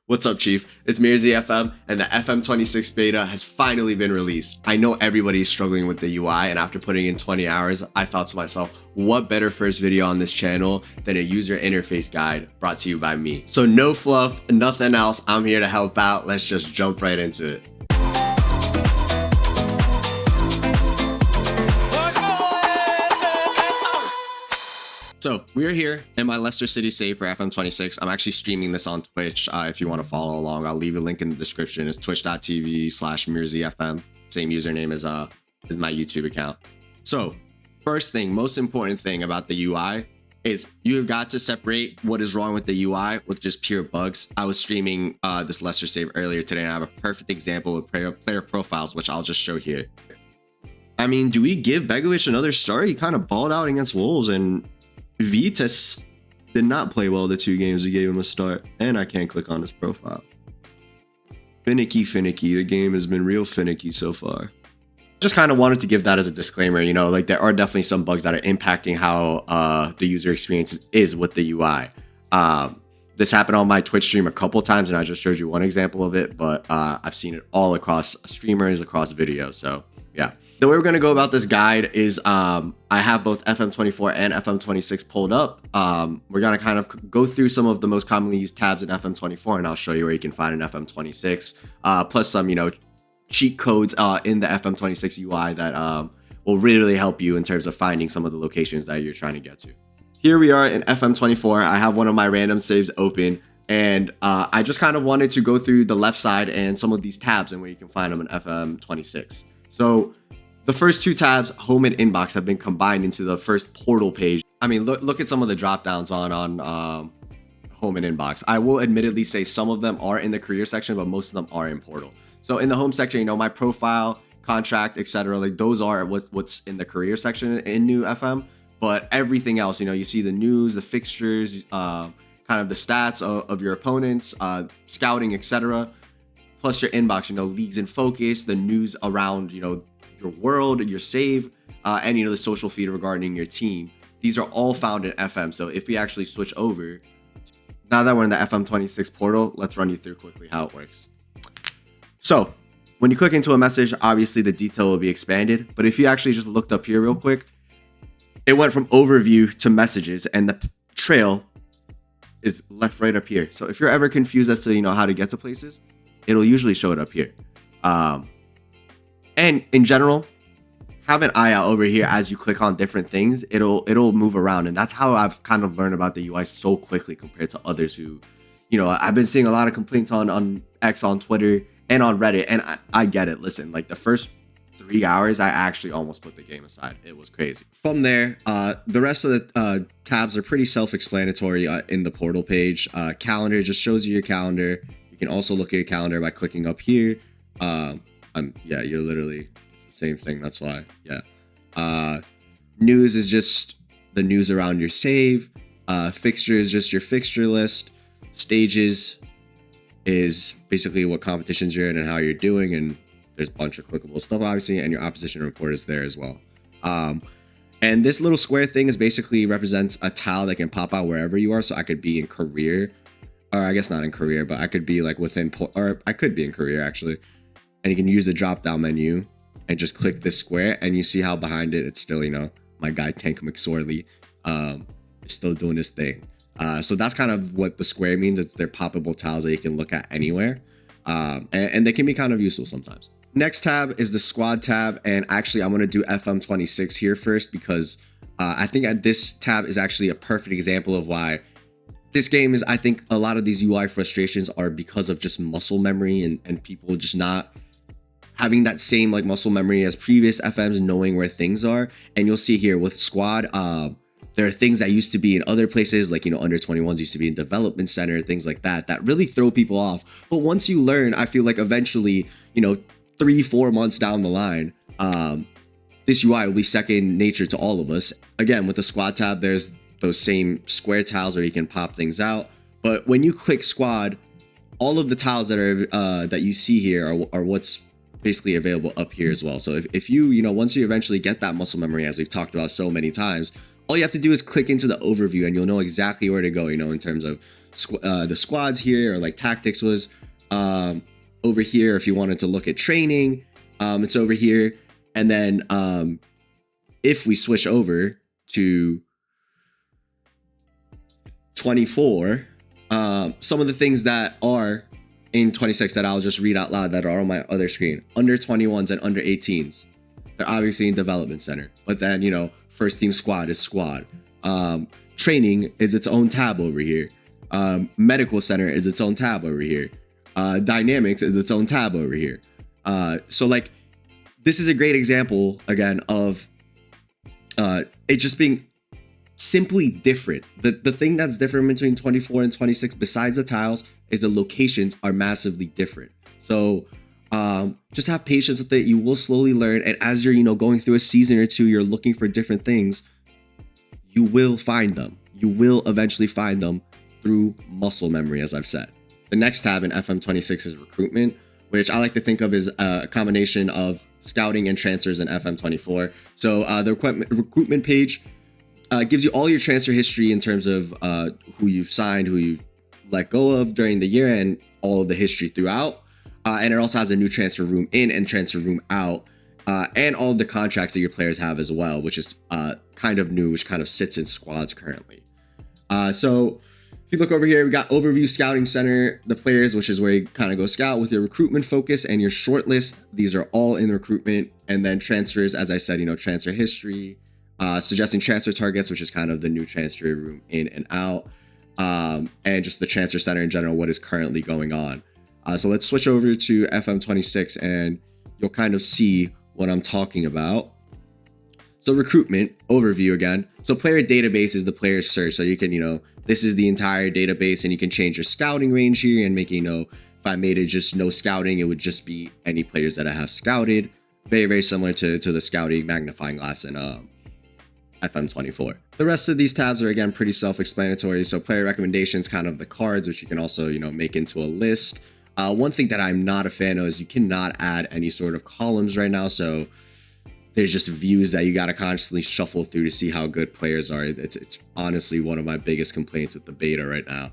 What's up, Chief? It's Mirzi FM, and the FM26 beta has finally been released. I know everybody's struggling with the UI, and after putting in 20 hours, I thought to myself, what better first video on this channel than a user interface guide brought to you by me? So no fluff, nothing else. I'm here to help out. Let's just jump right into it. So we're here in my Leicester City save for FM26. I'm actually streaming this on Twitch. If you want to follow along, I'll leave a link in the description. It's twitch.tv/MirzIFM. Same username as my YouTube account. So first thing, most important thing about the UI is you've got to separate what is wrong with the UI with just pure bugs. I was streaming this Leicester save earlier today, and I have a perfect example of player profiles, which I'll just show here. I mean, do we give Begovic another start? He kind of balled out against Wolves, and Vitas did not play well the 2 games we gave him a start, and I can't click on his profile. Finicky. The game has been real finicky so far. Just kind of wanted to give that as a disclaimer, you know, like there are definitely some bugs that are impacting how the user experience is with the UI. This happened on my Twitch stream a couple times, and I just showed you one example of it, but I've seen it all across streamers, across videos, so yeah. The way we're going to go about this guide is I have both FM24 and FM26 pulled up. We're going to kind of go through some of the most commonly used tabs in FM24, and I'll show you where you can find an FM26, plus some, you know, cheat codes in the FM26 UI that will really help you in terms of finding some of the locations that you're trying to get to. Here we are in FM24. I have one of my random saves open, and I just kind of wanted to go through the left side and some of these tabs and where you can find them in FM26. So the first 2 tabs, home and inbox, have been combined into the first portal page. I mean, look at some of the drop downs on home and inbox. I will admittedly say some of them are in the career section, but most of them are in portal. So in the home section, you know, my profile, contract, etc., like those are what's in the career section in new FM. But everything else, you know, you see the news, the fixtures, kind of the stats of your opponents, scouting, etc. Plus your inbox, you know, leagues in focus, the news around, you know, your world, your save, and, you know, the social feed regarding your team. These are all found in FM. So if we actually switch over, now that we're in the FM26 portal, let's run you through quickly how it works. So when you click into a message, obviously the detail will be expanded. But if you actually just looked up here real quick, it went from overview to messages, and the trail is left right up here. So if you're ever confused as to, you know, how to get to places, it'll usually show it up here. And in general, have an eye out over here as you click on different things. It'll move around, and that's how I've kind of learned about the UI so quickly compared to others who, you know, I've been seeing a lot of complaints on X, on Twitter, and on Reddit, and I get it. Listen, like the first 3 hours, I actually almost put the game aside. It was crazy. From there, the rest of the tabs are pretty self-explanatory in the portal page. Calendar just shows you your calendar. You can also look at your calendar by clicking up here. Yeah, you're literally, it's the same thing. That's why. Yeah. News is just the news around your save. Fixture is just your fixture list. Stages is basically what competitions you're in and how you're doing. And there's a bunch of clickable stuff, obviously. And your opposition report is there as well. And this little square thing is basically represents a tile that can pop out wherever you are. So I could be in career, or I guess not in career, but I could be like within, or I could be in career actually. And you can use the drop down menu and just click this square, and you see how behind it, it's still, you know, my guy Tank McSorley is still doing his thing. So that's kind of what the square means. It's their poppable tiles that you can look at anywhere. And they can be kind of useful sometimes. Next tab is the squad tab. And actually, I'm going to do FM26 here first, because I think this tab is actually a perfect example of why this game is, I think a lot of these UI frustrations are because of just muscle memory and people just not having that same like muscle memory as previous FMs, knowing where things are. And you'll see here with squad, there are things that used to be in other places, like, you know, under 21s used to be in development center, things like that, that really throw people off. But once you learn, I feel like eventually, you know, 3-4 months down the line, this UI will be second nature to all of us. Again, with the squad tab, there's those same square tiles where you can pop things out. But when you click squad, all of the tiles that are that you see here are what's basically available up here as well. So if you know, once you eventually get that muscle memory, as we've talked about so many times, all you have to do is click into the overview and you'll know exactly where to go, you know, in terms of the squads here, or like tactics was over here. If you wanted to look at training, it's over here. And then if we switch over to 24, some of the things that are in 26 that I'll just read out loud that are on my other screen: under 21s and under 18s, they're obviously in development center, but then, you know, first team squad is squad. Training is its own tab over here. Medical center is its own tab over here. Dynamics is its own tab over here. So like, this is a great example again of it just being simply different. The thing that's different between 24 and 26, besides the tiles, is the locations are massively different. So just have patience with it. You will slowly learn, and as you're, you know, going through a season or two, you're looking for different things, you will find them. You will eventually find them through muscle memory, as I've said. The next tab in FM26 is recruitment, which I like to think of as a combination of scouting and transfers in FM24. So the recruitment page gives you all your transfer history in terms of who you've signed, who you let go of during the year, and all of the history throughout. And it also has a new transfer room in and transfer room out, and all of the contracts that your players have as well, which is kind of new, which kind of sits in squads currently. So if you look over here, we got overview, scouting center, the players, which is where you kind of go scout with your recruitment focus and your shortlist. These are all in recruitment. And then transfers, as I said, you know, transfer history, suggesting transfer targets, which is kind of the new transfer room in and out, and just the transfer center in general, what is currently going on. So let's switch over to FM26 and you'll kind of see what I'm talking about. So recruitment overview again. So player database is the player search. So you can, you know, this is the entire database, and you can change your scouting range here and make, you know, if I made it just no scouting, it would just be any players that I have scouted. Very, very similar to the scouting magnifying glass in FM24. The rest of these tabs are, again, pretty self-explanatory. So player recommendations, kind of the cards, which you can also, you know, make into a list. One thing that I'm not a fan of is you cannot add any sort of columns right now. So there's just views that you got to constantly shuffle through to see how good players are. It's honestly one of my biggest complaints with the beta right now.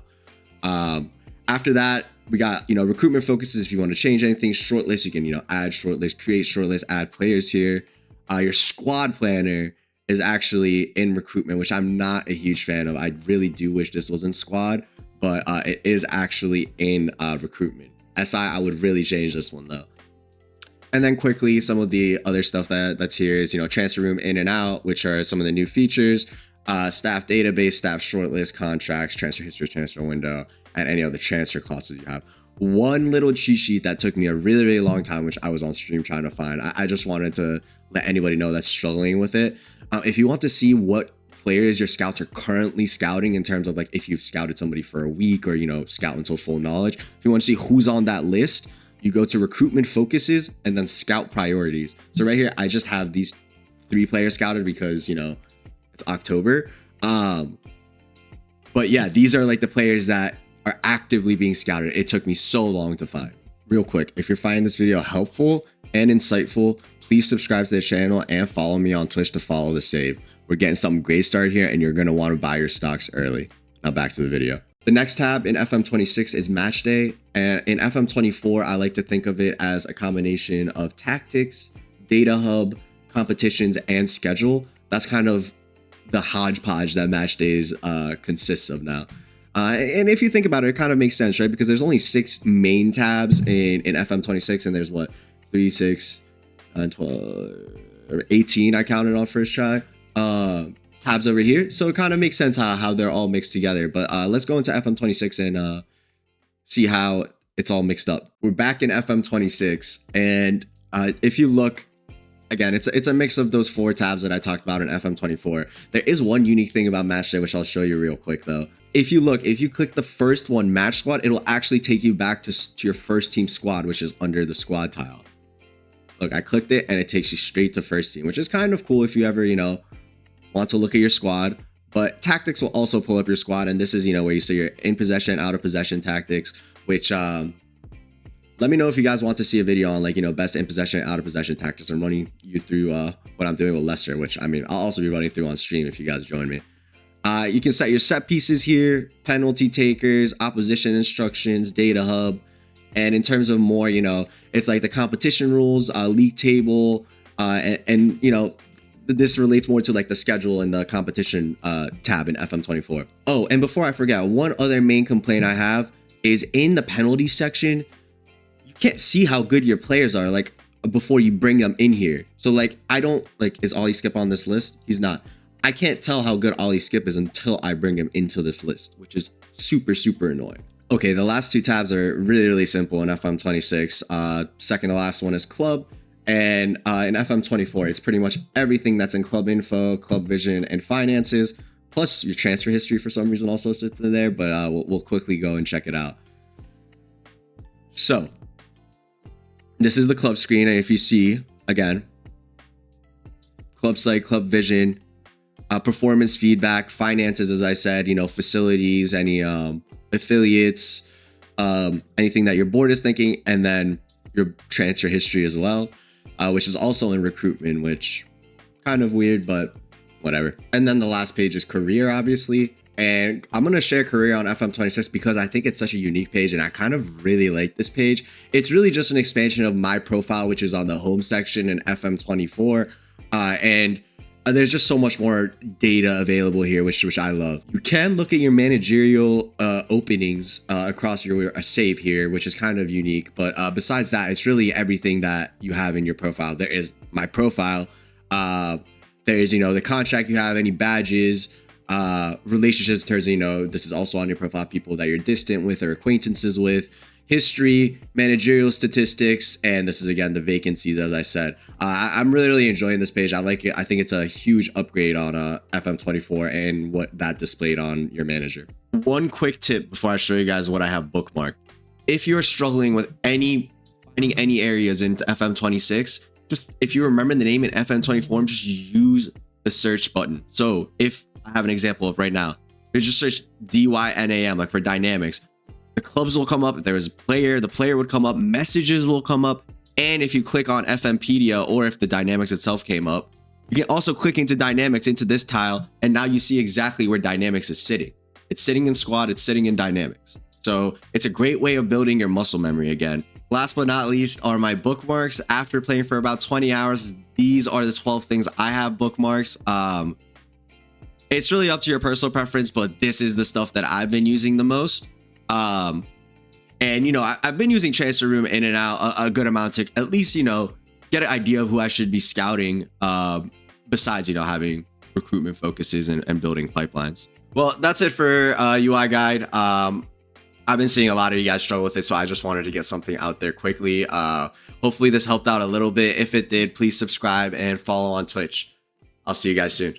After that, we got, you know, recruitment focuses. If you want to change anything, shortlist, you can, you know, add shortlist, create shortlist, add players here. Your squad planner is actually in recruitment, which I'm not a huge fan of. I really do wish this was in squad, but it is actually in recruitment. SI, I would really change this one though. And then quickly, some of the other stuff that's here is, you know, transfer room in and out, which are some of the new features, staff database, staff shortlist, contracts, transfer history, transfer window, and any other transfer clauses you have. One little cheat sheet that took me a really, really long time, which I was on stream trying to find. I just wanted to let anybody know that's struggling with it. If you want to see what players your scouts are currently scouting in terms of like if you've scouted somebody for a week or, you know, scout until full knowledge, if you want to see who's on that list, you go to recruitment focuses and then scout priorities. So right here, I just have these 3 players scouted because, you know, it's October. But yeah, these are like the players that are actively being scouted. It took me so long to find. Real quick, if you're finding this video helpful and insightful, please subscribe to the channel and follow me on Twitch to follow the save. We're getting something great started here, and you're going to want to buy your stocks early. Now back to the video. The next tab in FM26 is match day. And in FM24, I like to think of it as a combination of tactics, data hub, competitions, and schedule. That's kind of the hodgepodge that match days consists of now. And if you think about it, it kind of makes sense, right? Because there's only 6 main tabs in FM26, and there's what, 3, 6, 12, or 18 I counted on first try. Tabs over here, so it kind of makes sense how they're all mixed together. But let's go into FM26 and see how it's all mixed up. We're back in FM26, and if you look again, it's a mix of those 4 tabs that I talked about in FM24. There is one unique thing about match day, which I'll show you real quick though. If you click the first one, match squad, it'll actually take you back to your first team squad, which is under the squad tile. Look, I clicked it and it takes you straight to first team, which is kind of cool if you ever, you know, want to look at your squad. But tactics will also pull up your squad, and this is, you know, where you see your in possession, out of possession tactics, which let me know if you guys want to see a video on, like, you know, best in possession, out of possession tactics. I'm running you through what I'm doing with Lester, which I mean, I'll also be running through on stream if you guys join me. You can set your set pieces here, penalty takers, opposition instructions, data hub. And in terms of more, it's like the competition rules, league table, and this relates more to like the schedule and the competition tab in FM24. Oh, and before I forget, one other main complaint I have is in the penalty section, you can't see how good your players are like before you bring them in here. So like, I don't like, is Ollie Skip on this list? He's not. I can't tell how good Ollie Skip is until I bring him into this list, which is super, super annoying. Okay, the last two tabs are really, really simple in FM26. Second to last one is club. And in FM24, it's pretty much everything that's in club info, club vision, and finances. Plus your transfer history for some reason also sits in there, but we'll quickly go and check it out. So this is the club screen. And if you see, again, club site, club vision, performance feedback, finances, as I said, facilities, any affiliates, anything that your board is thinking, and then your transfer history as well, which is also in recruitment, which kind of weird, but whatever. And then the last page is career, obviously. And I'm going to share career on FM26 because I think it's such a unique page and I kind of really like this page. It's really just an expansion of my profile, which is on the home section in FM24. And there's just so much more data available here, which I love. You can look at your managerial openings across your save here, which is kind of unique. But besides that, it's really everything that you have in your profile. There is my profile. There's, the contract you have, any badges, relationships in terms of, this is also on your profile, people that you're distant with or acquaintances with, history, managerial statistics, and this is again the vacancies, as I said. I'm really, really enjoying this page. I like it. I think it's a huge upgrade on FM24 and what that displayed on your manager. One quick tip before I show you guys what I have bookmarked. If you're struggling with finding any areas in FM26, just if you remember the name in FM24, just use the search button. So if I have an example of right now, you just search DYNAM, like for dynamics. The clubs will come up. If there is a player, the player would come up, messages will come up. And if you click on FMpedia, or if the dynamics itself came up, you can also click into dynamics into this tile. And now you see exactly where dynamics is sitting. It's sitting in squad. It's sitting in dynamics. So it's a great way of building your muscle memory again. Last but not least are my bookmarks. After playing for about 20 hours, these are the 12 things I have bookmarks. It's really up to your personal preference, but this is the stuff that I've been using the most. And I've been using transfer room in and out a good amount to at least get an idea of who I should be scouting, besides having recruitment focuses and building pipelines. Well, that's it for UI guide. I've been seeing a lot of you guys struggle with it, so I just wanted to get something out there quickly. Hopefully this helped out a little bit. If it did, please subscribe and follow on Twitch. I'll see you guys soon.